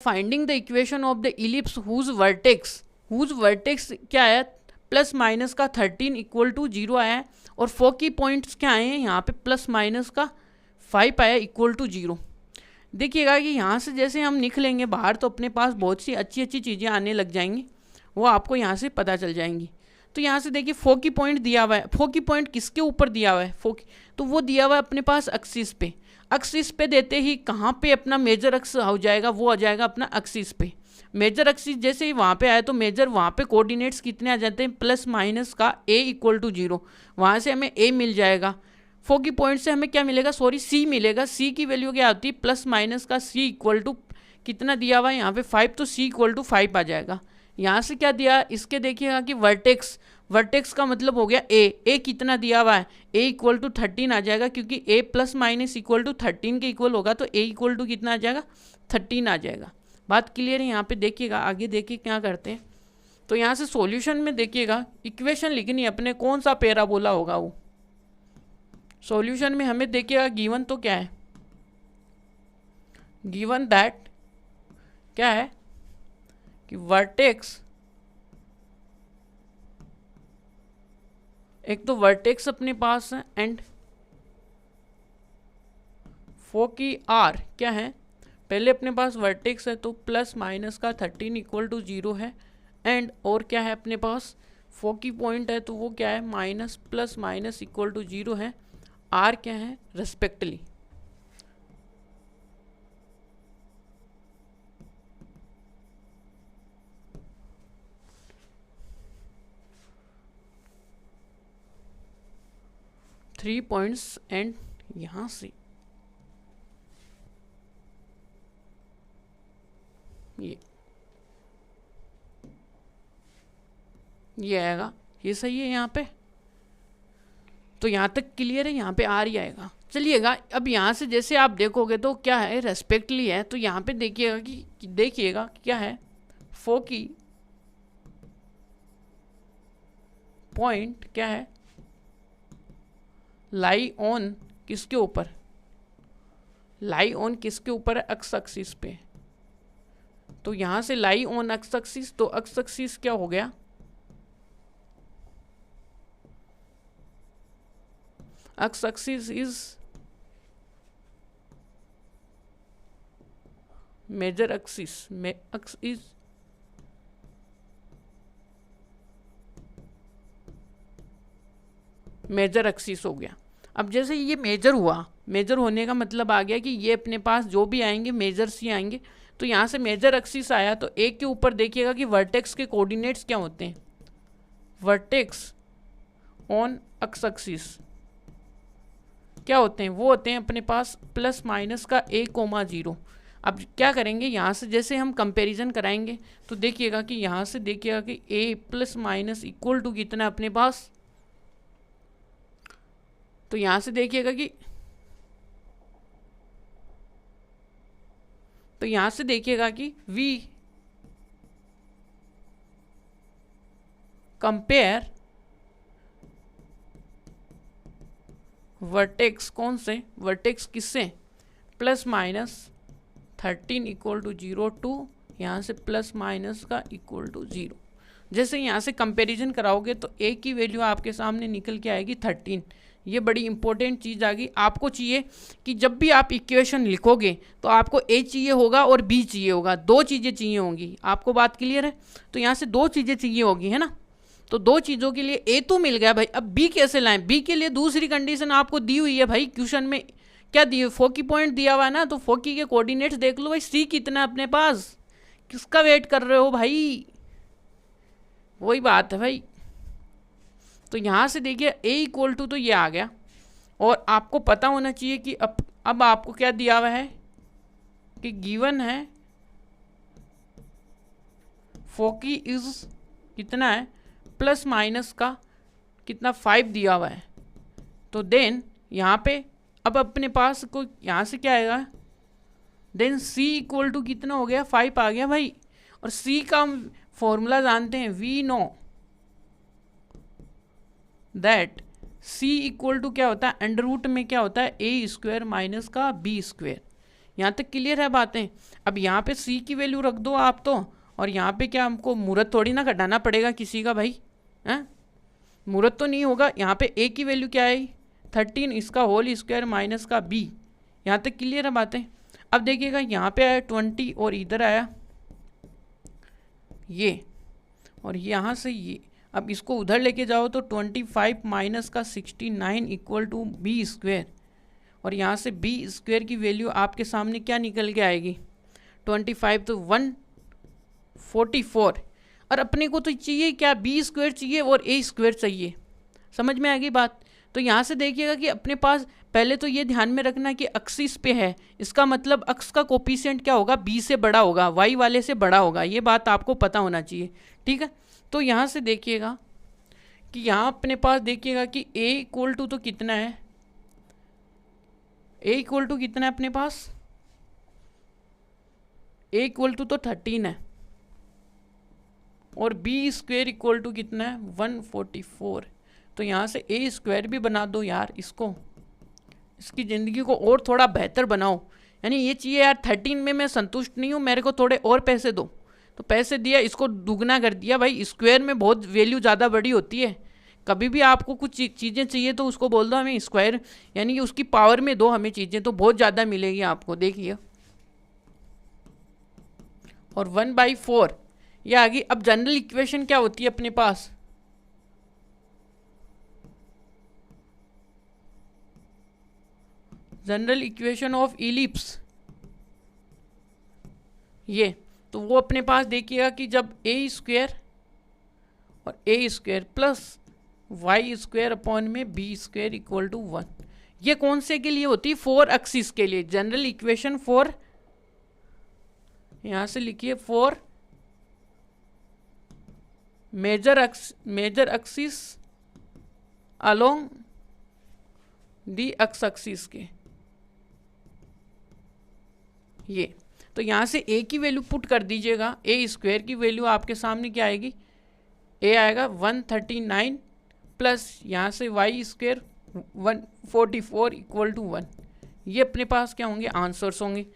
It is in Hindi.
Finding the equation of the ellipse whose vertex क्या है, प्लस माइनस का 13 इक्वल टू 0 आया है, और फोकी पॉइंट्स क्या आए हैं यहाँ पे, प्लस माइनस का 5 आया इक्वल टू 0। देखिएगा कि यहाँ से जैसे हम निकलेंगे बाहर तो अपने पास बहुत सी अच्छी अच्छी चीज़ें आने लग जाएंगी, वो आपको यहाँ से पता चल जाएंगी। तो यहाँ से देखिए फोकी पॉइंट दिया हुआ है, फोकी पॉइंट किसके ऊपर दिया हुआ है, फोकी, तो वो दिया हुआ है अपने पास एक्सिस पे। एक्सिस पे देते ही कहाँ पे अपना मेजर एक्स हो जाएगा, वो आ जाएगा अपना एक्सिस पे। मेजर एक्सिस जैसे ही वहाँ पे आए तो मेजर वहाँ पे कोऑर्डिनेट्स कितने आ जाते हैं, प्लस माइनस का a इक्वल टू 0, वहाँ से हमें a मिल जाएगा। फोकी पॉइंट से हमें क्या मिलेगा, सॉरी c मिलेगा। c की वैल्यू क्या होती है, प्लस माइनस का c इक्वल टू कितना दिया हुआ है यहाँ पे 5, तो c इक्वल टू 5 आ जाएगा। यहाँ से क्या दिया इसके देखिएगा कि वर्टेक्स का मतलब हो गया a कितना दिया हुआ है, a इक्वल टू 13 आ जाएगा, क्योंकि a plus minus equal to 13 के इक्वल होगा, तो a इक्वल टू कितना आ जाएगा, 13 आ जाएगा। बात क्लियर है। यहाँ पे देखिएगा, आगे देखिए क्या करते हैं। तो यहाँ से सॉल्यूशन में देखिएगा इक्वेशन लिखनी है अपने, कौन सा पैराबोला होगा वो। सॉल्यूशन में हमें देखिएगा गिवन तो क्या है, गिवन दैट क्या है कि वर्टेक्स, एक तो वर्टेक्स अपने पास है एंड फोकी आर क्या है, पहले अपने पास वर्टेक्स है तो प्लस माइनस का 13 इक्वल टू 0 है, एंड और क्या है अपने पास फोकी पॉइंट है तो वो क्या है minus plus minus equal to 0 है, आर क्या है रेस्पेक्टली। थ्री पॉइंट्स एंड यहां से ये आएगा, ये सही है यहाँ पे। तो यहाँ तक क्लियर है, यहाँ पे आर ही आएगा। चलिएगा अब यहाँ से जैसे आप देखोगे तो क्या है रेस्पेक्टली है, तो यहाँ पे देखिएगा कि देखिएगा क्या है, फोकी पॉइंट क्या है, लाई ऑन किसके ऊपर, लाई ऑन किसके ऊपर है, एक्स एक्सिस पे। तो यहाँ से लाई ऑन एक्स एक्सिस, तो एक्स एक्सिस क्या हो गया, x axis is major axis, x is major axis हो गया। अब जैसे ये मेजर हुआ, मेजर होने का मतलब आ गया कि ये अपने पास जो भी आएंगे मेजर्स ही आएंगे। तो यहाँ से मेजर एक्सिस आया तो एक के ऊपर देखिएगा कि वर्टेक्स के कोऑर्डिनेट्स क्या होते हैं, वर्टेक्स ऑन एक्स एक्सिस क्या होते हैं, वो होते हैं अपने पास प्लस माइनस का a,0। अब क्या करेंगे यहाँ से जैसे हम कंपैरिजन कराएंगे तो देखिएगा कि यहाँ से देखिएगा कि a plus minus equal to कितना है अपने पास, तो यहाँ से देखिएगा कि तो यहाँ से देखिएगा कि v कंपेयर वर्टेक्स, कौन से वर्टेक्स किससे, plus minus 13 equal to 0 to यहाँ से प्लस माइनस का इक्वल टू 0। जैसे यहाँ से कंपैरिजन कराओगे तो a की वैल्यू आपके सामने निकल के आएगी 13। ये बड़ी इंपॉर्टेंट चीज़ आ गई। आपको चाहिए कि जब भी आप इक्वेशन लिखोगे तो आपको a चाहिए होगा और b चाहिए होगा, दो चीज़ें चाहिए होंगी। आपको बात क्लियर है। तो यहाँ से दो चीज़ें चाहिए होगी, है ना। तो दो चीज़ों के लिए a तो मिल गया भाई, अब b कैसे लाएं। b के लिए दूसरी कंडीशन आपको दी हुई है भाई, क्वेश्चन में क्या दी हुई, फोकी पॉइंट दिया हुआ है ना, तो फोकी के कोऑर्डिनेट्स देख लो भाई, c कितना है अपने पास, किसका वेट कर रहे हो भाई, वही बात है भाई। तो यहाँ से देखिए a इक्वल टू तो ये आ गया, और आपको पता होना चाहिए कि अब आपको क्या दिया हुआ है कि गिवन है फोकी इज कितना है, प्लस माइनस का कितना 5 दिया हुआ है। तो देन यहाँ पे अब अपने पास को यहाँ से क्या आएगा, देन c इक्वल टू कितना हो गया 5 आ गया भाई। और c का हम फॉर्मूला जानते हैं, we know that c equal to क्या होता है, अंडर रूट में क्या होता है a स्क्वायर माइनस का b स्क्वायर। यहाँ तक क्लियर है बातें। अब यहाँ पे सी की वैल्यू रख दो आप तो, और यहाँ पे क्या हमको मुहूर्त थोड़ी ना घटाना पड़ेगा किसी का भाई, हैं? मुहूर्त तो नहीं होगा। यहाँ पे ए की वैल्यू क्या है 13, इसका होल स्क्वायर माइनस का बी। यहाँ तक क्लियर है बातें। अब देखिएगा यहाँ पे आया 20 और इधर आया ये, और यहाँ से ये। अब इसको उधर लेके जाओ तो 25 माइनस का 69 इक्वल टू बी स्क्वायर, और यहाँ से बी स्क्वायर की वैल्यू आपके सामने क्या निकल के आएगी 25 तो 144। और अपने को तो चाहिए क्या बी स्क्वायर चाहिए और ए स्क्वायर चाहिए, समझ में आ गई बात। तो यहाँ से देखिएगा कि अपने पास पहले तो ये ध्यान में रखना कि एक्सिस पे है, इसका मतलब अक्स का कोफिशिएंट क्या होगा बी से बड़ा होगा, वाई वाले से बड़ा होगा, ये बात आपको पता होना चाहिए, ठीक है। तो यहाँ से देखिएगा कि यहाँ अपने पास देखिएगा कि ए इक्वल टू तो कितना है, ए इक्वल टू कितना है अपने पास, ए इक्वल टू तो 13 है, और बी स्क्वायर इक्वल टू कितना है 144। तो यहाँ से ए स्क्वायर भी बना दो यार, इसकी ज़िंदगी को और थोड़ा बेहतर बनाओ। यानी ये चाहिए यार 13 में मैं संतुष्ट नहीं हूँ, मेरे को थोड़े और पैसे दो, तो पैसे दिया, इसको दुगना कर दिया। भाई स्क्वायर में बहुत वैल्यू ज़्यादा बड़ी होती है। कभी भी आपको कुछ चीज़ें चाहिए तो उसको बोल दो हमें स्क्वायर, यानी कि उसकी पावर में दो हमें चीज़ें, तो बहुत ज़्यादा मिलेगी आपको। देखिए और 1/4 ये आ गई। अब जनरल इक्वेशन क्या होती है अपने पास, जनरल इक्वेशन ऑफ इलिप्स, ये तो वो अपने पास देखिएगा कि जब ए स्क्वायर और A square plus Y square upon में बी स्क्वायर इक्वल टू 1, ये कौन से के लिए होती है 4 एक्सिस के लिए। जनरल इक्वेशन फॉर, यहाँ से लिखिए for major axis along the x axis के, ये। तो यहाँ से ए की वैल्यू पुट कर दीजिएगा, ए स्क्वायर की वैल्यू आपके सामने क्या आएगी, ए आएगा 139 प्लस यहाँ से वाई स्क्वायर 144 इक्वल टू 1। ये अपने पास क्या होंगे आंसर्स होंगे।